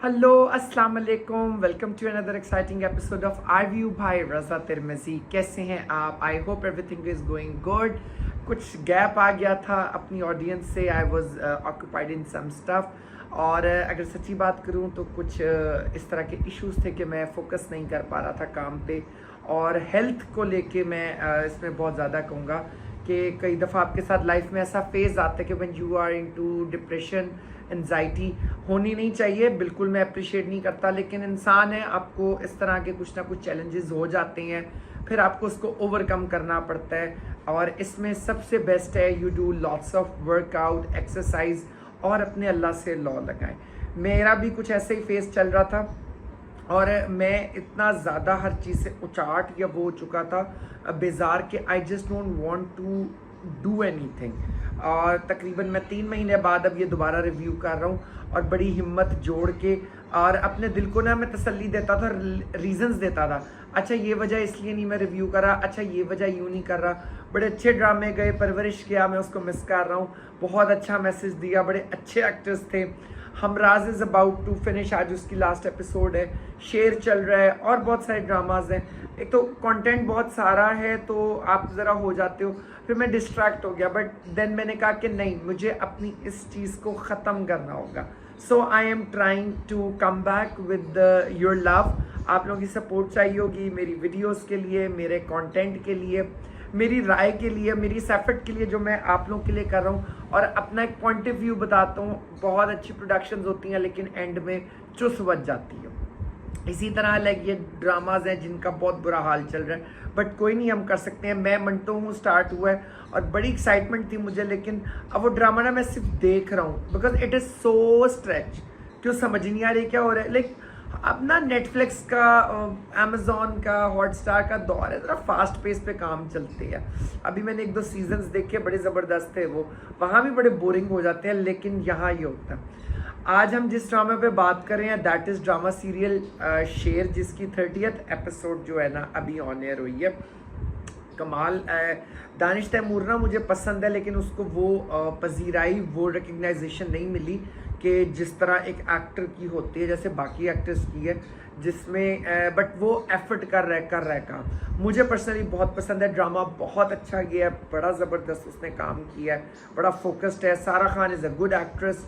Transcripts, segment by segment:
Hello अस्सलाम वालेकुम, welcome to another exciting episode of I view भाई रज़ा तिरमिज़ी। कैसे हैं आप? I hope everything is going good. कुछ गैप आ गया था अपनी ऑडियंस से, I was occupied in some stuff. और अगर सच्ची बात करूं तो कुछ इस तरह के इश्यूज थे कि मैं फोकस नहीं कर पा रहा था काम पे। और हेल्थ को लेके मैं इसमें बहुत ज़्यादा कहूँगा कि कई दफ़ा आपके साथ लाइफ में ऐसा फेज़ आता है कि when you are into depression, anxiety होनी नहीं चाहिए, बिल्कुल मैं अप्रिशिएट नहीं करता, लेकिन इंसान है, आपको इस तरह के कुछ ना कुछ चैलेंजेस हो जाते हैं, फिर आपको उसको ओवरकम करना पड़ता है। और इसमें सबसे बेस्ट है you do lots of workout, exercise और अपने अल्लाह से लॉ लगाएं। मेरा भी कुछ ऐसे ही फेस चल रहा था और मैं इतना ज़्यादा हर चीज़ से उचाट या वो हो चुका था बेजार कि I just don't want to do anything. और तकरीबन मैं 3 महीने बाद अब ये दोबारा रिव्यू कर रहा हूँ और बड़ी हिम्मत जोड़ के और अपने दिल को ना मैं तसल्ली देता था, रीजंस देता था। अच्छा ये वजह इसलिए नहीं मैं रिव्यू कर रहा, अच्छा ये वजह यूँ नहीं कर रहा। बड़े अच्छे ड्रामे गए, परवरिश किया, मैं उसको मिस कर रहा हूँ। बहुत अच्छा मैसेज दिया, बड़े अच्छे एक्टर्स थे। Humraaz is about to finish, आज उसकी लास्ट एपिसोड है। शेर चल रहा है और बहुत सारे ड्रामाज हैं। एक तो कंटेंट बहुत सारा है तो आप ज़रा हो जाते हो, फिर मैं डिस्ट्रैक्ट हो गया। बट देन मैंने कहा कि नहीं, मुझे अपनी इस चीज़ को ख़त्म करना होगा। So I am trying to come back with your love. आप लोगों की सपोर्ट चाहिए होगी मेरी वीडियोस के लिए, मेरे कंटेंट के लिए, मेरी राय के लिए, मेरी इस एफर्ट के लिए जो मैं आप लोगों के लिए कर रहा हूँ। और अपना एक पॉइंट ऑफ व्यू बताता हूँ। बहुत अच्छी प्रोडक्शंस होती हैं लेकिन एंड में चुस बच जाती है। इसी तरह लाइक ये ड्रामाज हैं जिनका बहुत बुरा हाल चल रहा है, बट कोई नहीं, हम कर सकते हैं। मैं मंटो हूँ, स्टार्ट हुआ है और बड़ी एक्साइटमेंट थी मुझे, लेकिन अब वो ड्रामा ना मैं सिर्फ देख रहा हूँ because it is so stretch. क्यों समझ नहीं आ रही क्या हो रहा है। लाइक अब ना नेटफ्लिक्स का, अमेजोन का, हॉटस्टार का दौर है, ज़रा फास्ट पेस पे काम चलते हैं। अभी मैंने 1-2 सीजन्स देखे, बड़े ज़बरदस्त थे वो, वहाँ भी बड़े बोरिंग हो जाते हैं, लेकिन यहाँ ये होता है। आज हम जिस ड्रामा पे बात कर रहे हैं दैट इज़ ड्रामा सीरियल शेर, जिसकी 30th एपिसोड जो है ना अभी ऑन एयर हुई है। कमाल दानिश तैमूर ना मुझे पसंद है, लेकिन उसको वो पजीराई, वो रिकग्नाइजेशन नहीं मिली कि जिस तरह एक एक्टर की होती है, जैसे बाकी एक्टर्स की है, जिसमें बट वो एफर्ट कर रहा है काम। मुझे पर्सनली बहुत पसंद है। ड्रामा बहुत अच्छा गया है, बड़ा ज़बरदस्त उसने काम किया है, बड़ा फोकस्ड है। सारा Khan is a good actress.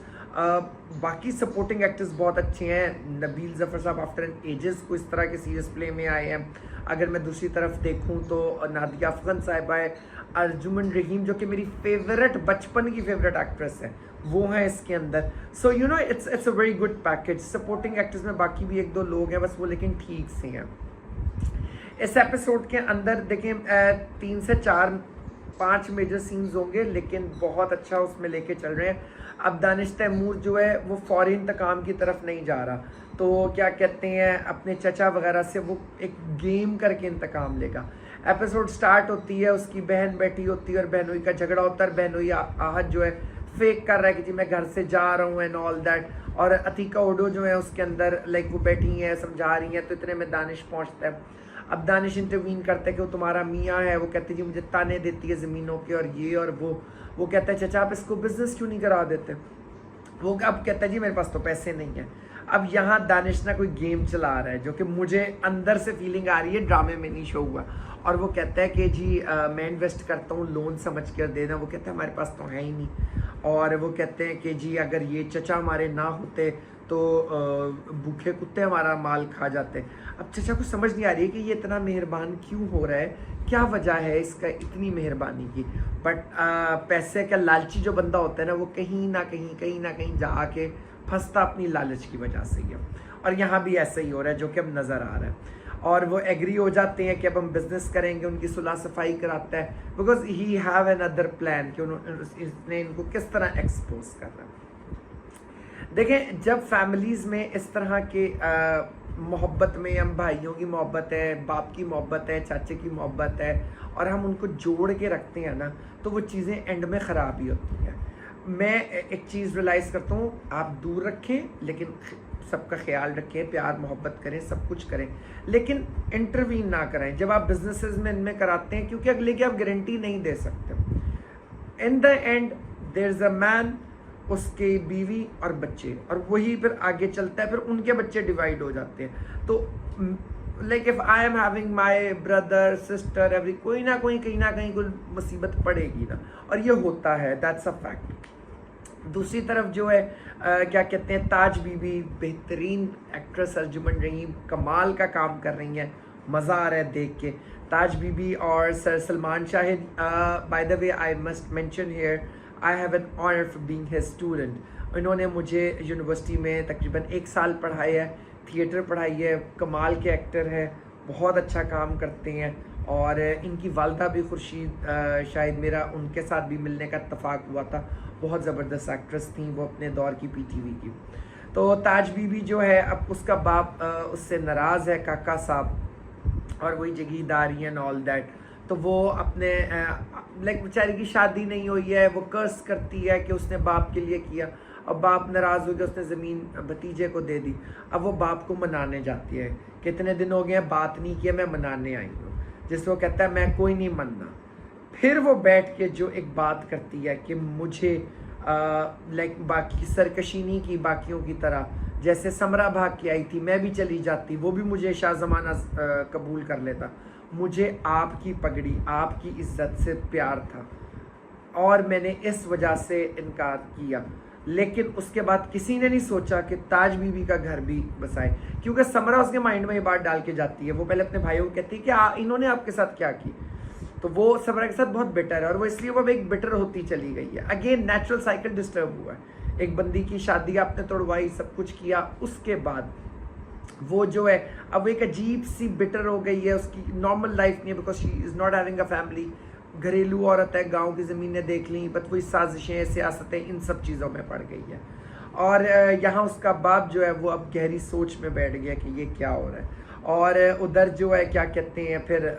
बाकी सपोर्टिंग एक्टर्स बहुत अच्छे हैं। नबील ज़फ़र साहब आफ्टर एन एजेस को इस तरह के सीरियस प्ले में आए हैं। अगर मैं दूसरी तरफ देखूं तो नादिया अफगन साहिबा है, अर्जुमन रहीम जो कि मेरी फेवरेट, बचपन की फेवरेट एक्ट्रेस है, वो हैं इसके अंदर। So you know it's a very good package. Supporting actors में बाकी भी 1-2 लोग हैं बस, वो लेकिन ठीक से हैं। इस एपिसोड के अंदर देखें 3 से 4-5 मेजर सीन्स होंगे, लेकिन बहुत अच्छा उसमें लेके चल रहे हैं। अब दानिश तैमूर जो है वो फौरी इंतकाम की तरफ नहीं जा रहा, तो क्या कहते हैं, अपने चचा वगैरह से वो एक गेम करके इंतकाम लेगा। एपिसोड स्टार्ट होती है, उसकी बहन बैठी होती है और बहनोई का झगड़ा होता है। बहनोई आहत जो है फेक कर रहा है कि जी मैं घर से जा रहा हूँ एंड ऑल दैट। और अतीका ओडो जो है उसके अंदर लाइक वो बैठी हैं, समझा रही हैं, तो इतने में दानिश पहुँचता है। अब दानिश इंटरवीन करता है कि वो तुम्हारा मियाँ है, वो कहते हैं जी मुझे ताने देती है ज़मीनों के और ये और वो कहता है चाचा आप इसको बिजनेस क्यों नहीं करा देते। वो अब कहता है जी मेरे पास तो पैसे नहीं है। अब यहाँ दानिश ना कोई गेम चला रहा है जो कि मुझे अंदर से फीलिंग आ रही है ड्रामे में नहीं शो हुआ। और वो कहता है कि जी मैं इन्वेस्ट करता हूँ, लोन समझ कर देना। वो कहता है हमारे पास तो है ही नहीं। और वो कहते हैं कि जी अगर ये चचा हमारे ना होते तो भूखे कुत्ते हमारा माल खा जाते। अब चचा को समझ नहीं आ रही है कि ये इतना मेहरबान क्यों हो रहा है, क्या वजह है इसका इतनी मेहरबानी की। बट पैसे का लालची जो बंदा होता है ना, वो कहीं ना कहीं जाके फंसता अपनी लालच की वजह से ही। और यहाँ भी ऐसा ही हो रहा है जो कि अब नज़र आ रहा है। और वो एग्री हो जाते हैं कि अब हम बिजनेस करेंगे, उनकी सुलह सफाई कराता है because he have an other plan कि इसने इनको किस तरह एक्सपोज करना है। देखें जब फैमिलीज़ में इस तरह के मोहब्बत में, हम भाइयों की मोहब्बत है, बाप की मोहब्बत है, चाचे की मोहब्बत है, और हम उनको जोड़ के रखते हैं ना, तो वो चीज़ें एंड में ख़राब ही होती हैं। मैं एक चीज़ रियलाइज़ करता हूँ, आप दूर रखें लेकिन सबका ख्याल रखें, प्यार मोहब्बत करें, सब कुछ करें, लेकिन इंटरवीन ना करें जब आप बिजनेसेस में इनमें कराते हैं, क्योंकि अगले की आप गारंटी नहीं दे सकते। In the end there is a man, उसकी बीवी और बच्चे, और वही फिर आगे चलता है, फिर उनके बच्चे डिवाइड हो जाते हैं। तो like if I am having my brother sister every, कोई ना कोई कहीं ना कहीं कोई मुसीबत पड़ेगी ना, और ये होता है, दैट्स अ फैक्ट। दूसरी तरफ जो है क्या कहते हैं, ताज बीबी बेहतरीन एक्ट्रेस अर्जुमन रहीम कमाल का काम कर रही हैं, मज़ा आ रहा है देख के। ताज बीबी और sir Salman Shahid, by the way I must mention here, I have an honour for being his student. इन्होंने मुझे यूनिवर्सिटी में तकरीबन 1 साल पढ़ाया है, थिएटर पढ़ाई है, कमाल के एक्टर हैं, बहुत अच्छा काम करते हैं। और इनकी वालदा भी खुर्शीद, शायद मेरा उनके साथ भी मिलने का इत्तेफाक हुआ था, बहुत ज़बरदस्त एक्ट्रेस थी वो अपने दौर की पीटीवी की। तो ताज बीबी जो है, अब उसका बाप उससे नाराज़ है, काका साहब, और वही जगीरदारी एंड ऑल दैट। तो वो अपने लाइक बेचारी की शादी नहीं हुई है, वो कर्स करती है कि उसने बाप के लिए किया। अब बाप नाराज़ हो गया, उसने ज़मीन भतीजे को दे दी। अब वो बाप को मनाने जाती है, कितने दिन हो गए हैं बात नहीं किया, मैं मनाने आई हूँ। जिस वो कहता है मैं कोई नहीं मनना। फिर वो बैठ के जो एक बात करती है कि मुझे लाइक बाकी सरकशी नहीं की बाकियों की तरह, जैसे समरा भाग के आई थी, मैं भी चली जाती, वो भी मुझे शाह ज़माना कबूल कर लेता। मुझे आपकी पगड़ी, आपकी इज्जत से प्यार था और मैंने इस वजह से इनकार किया। लेकिन उसके बाद किसी ने नहीं सोचा कि ताज बीबी का घर भी बसाए, क्योंकि समरा उसके माइंड में ये बात डाल के जाती है। वो पहले अपने भाइयों को कहती है कि इन्होंने आपके साथ क्या की। तो वो समरा के साथ बहुत बिटर है, और वो इसलिए वो एक बिटर होती चली गई है। अगेन नेचुरल साइकिल डिस्टर्ब हुआ है। एक बंदी की शादी आपने तोड़वाई, सब कुछ किया, उसके बाद वो जो है अब एक अजीब सी बिटर हो गई है। उसकी नॉर्मल लाइफ नहीं है, because she is not having a family. घरेलू औरत है, गांव की ज़मीनें देख ली, बट वही साजिशें, सियासतें, इन सब चीज़ों में पड़ गई है। और यहाँ उसका बाप जो है वो अब गहरी सोच में बैठ गया कि ये क्या हो रहा है। और उधर जो है क्या कहते हैं, फिर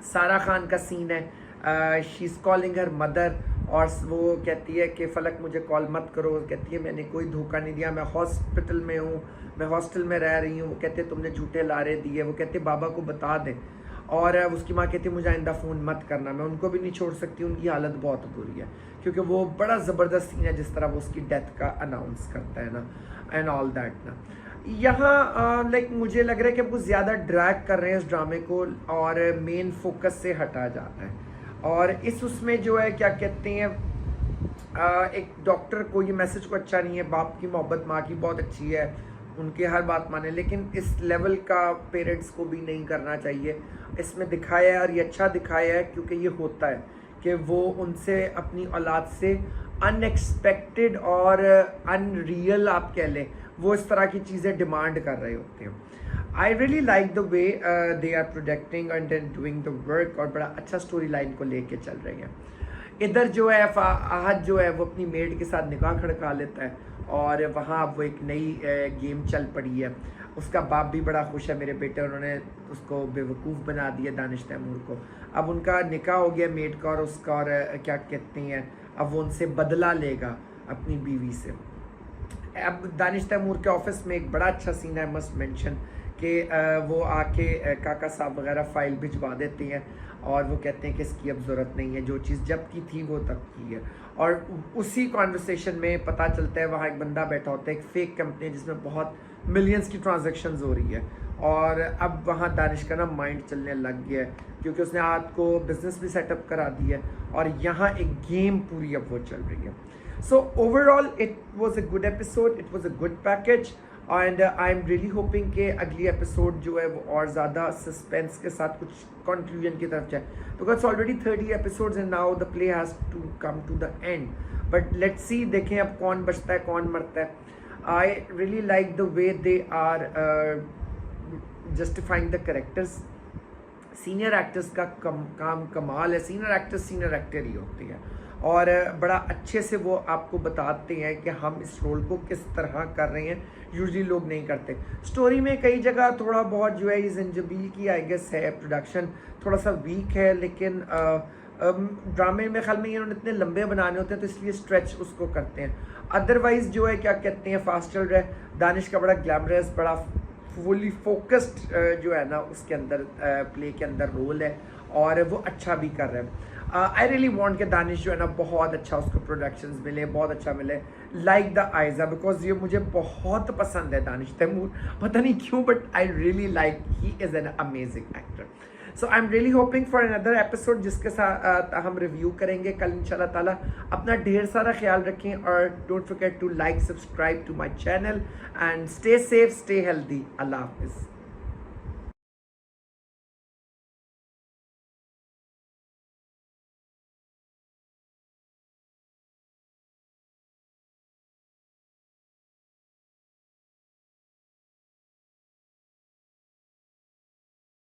सारा खान का सीन है, she is calling her mother, और वो कहती है कि फ़लक मुझे कॉल मत करो। कहती है मैंने कोई धोखा नहीं दिया, मैं हॉस्पिटल में हूँ, मैं हॉस्टल में रह रही हूँ। वो कहते तुमने झूठे लारे दिए। वो कहते बाबा को बता दें। और उसकी माँ कहती मुझे आइंदा फ़ोन मत करना। मैं उनको भी नहीं छोड़ सकती, उनकी हालत बहुत बुरी है, क्योंकि वो बड़ा ज़बरदस्त सीन है जिस तरह वो उसकी डेथ का अनाउंस करता है ना, एंड ऑल दैट ना। यहाँ लाइक मुझे लग रहा है कि वो ज़्यादा ड्रैग कर रहे हैं इस ड्रामे को, और मेन फोकस से हटा जाता है। और इस उसमें जो है क्या कहते हैं, एक डॉक्टर को ये मैसेज को अच्छा नहीं है, बाप की मोहब्बत माँ की बहुत अच्छी है, उनकी हर बात माने, लेकिन इस लेवल का पेरेंट्स को भी नहीं करना चाहिए। इसमें दिखाया है, और ये अच्छा दिखाया है, क्योंकि ये होता है कि वो उनसे अपनी औलाद से अनएक्सपेक्टेड और अनरियल आप कह लें, वो इस तरह की चीज़ें डिमांड कर रहे होते हैं। I really like the way they are producting and doing the work, और बड़ा अच्छा स्टोरी लाइन को लेके चल रही है। इधर जो है आहद जो है वो अपनी मेड के साथ निकाह खड़का लेता है, और वहाँ वो एक नई गेम चल पड़ी है। उसका बाप भी बड़ा खुश है, मेरे बेटे, उन्होंने उसको बेवकूफ़ बना दिया दानिश तैमूर को। अब उनका निकाह हो गया मेड का और उसका, और क्या कहते हैं, अब वो उनसे बदला लेगा अपनी बीवी से। अब दानिश तैमूर के ऑफिस में एक बड़ा अच्छा सीन है, मस्ट मेंशन, कि वो आके काका साहब वगैरह फ़ाइल भिजवा देते हैं, और वो कहते हैं कि इसकी अब ज़रूरत नहीं है, जो चीज़ जब की थी वो तब की है। और उसी कॉन्वर्सेशन में पता चलता है वहाँ एक बंदा बैठा होता है, एक फ़ेक कंपनी जिसमें बहुत मिलियंस की ट्रांजैक्शंस हो रही है। और अब वहाँ दानिश का ना माइंड चलने लग गया है, क्योंकि उसने आज को बिज़नेस भी सेटअप करा दी है, और यहाँ एक गेम पूरी अब वो चल रही है। So overall it was a good episode, it was a good package, and I am really hoping कि अगली एपिसोड जो है वो और ज़्यादा सस्पेंस के साथ कुछ कंक्लूजन की तरफ जाए, because it's already 30 episodes and now the play has to come to the end. But let's see, देखें अब कौन बचता है कौन मरता है। I really like the way they are justifying the characters. Senior actors का काम कमाल है। सीनियर एक्टर ही होती है, और बड़ा अच्छे से वो आपको बताते हैं कि हम इस रोल को किस तरह कर रहे हैं, यूजुअली लोग नहीं करते। स्टोरी में कई जगह थोड़ा बहुत जो है ज़ंजबील की आई गेस है, प्रोडक्शन थोड़ा सा वीक है, लेकिन ड्रामे में ख्याल में इन्होंने इतने लंबे बनाने होते हैं तो इसलिए स्ट्रेच उसको करते हैं। अदरवाइज़ जो है क्या कहते हैं, फास्ट चल रहा है। दानिश का बड़ा ग्लैमरस, बड़ा फुली फोकस्ड जो है ना उसके अंदर प्ले के अंदर रोल है, और वो अच्छा भी कर रहा है। आई रियली वांट कि दानिश जो है ना बहुत अच्छा उसको प्रोडक्शंस मिले, बहुत अच्छा मिले लाइक द आइजा, बिकॉज ये मुझे बहुत पसंद है दानिश तैमूर, पता नहीं क्यों but I really like, he is an amazing actor. So I am really hoping for another episode जिसके साथ हम रिव्यू करेंगे कल इंशाल्लाह ताला. अपना ढेर सारा ख्याल रखें और don't forget to like subscribe to my channel and stay safe, stay healthy. अल्लाह हाफिज़.